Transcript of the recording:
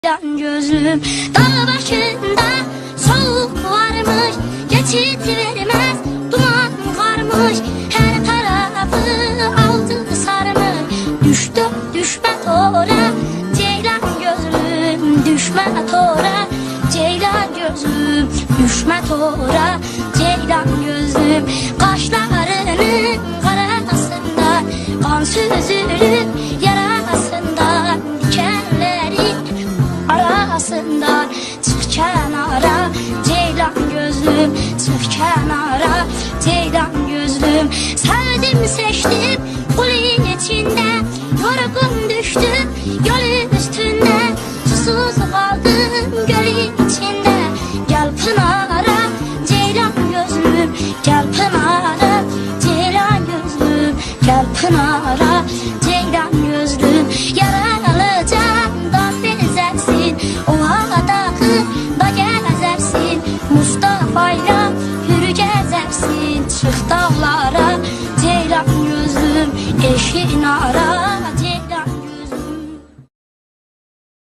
Ceylan gözlüm dağ başında soğuk varmış, geçit vermez duman varmış, her tarafı aldı sarmış. Düştü düşme tora ceylan gözlüm, düşme tora ceylan gözlüm, düşme tora ceylan gözlüm. Kaşlarının karasından kan süzülür yarasından, dikenleri arasından çık kenara ceylan gözlüm, çık kenara ceylan gözlüm. Sevdim seçtim kulun içinde, yorgun düştüm yol üstünde, susuz kaldım gölün içinde. Gel pınara ceylan gözlüm, gel pınara ceylan gözlüm, gel pınara ceylan gözlüm. Yaralı candan bezersin, o dağı da gezersin, Mustafa'yla yürü gezersin. Çık dağlara ceylan gözlüm, eşin ara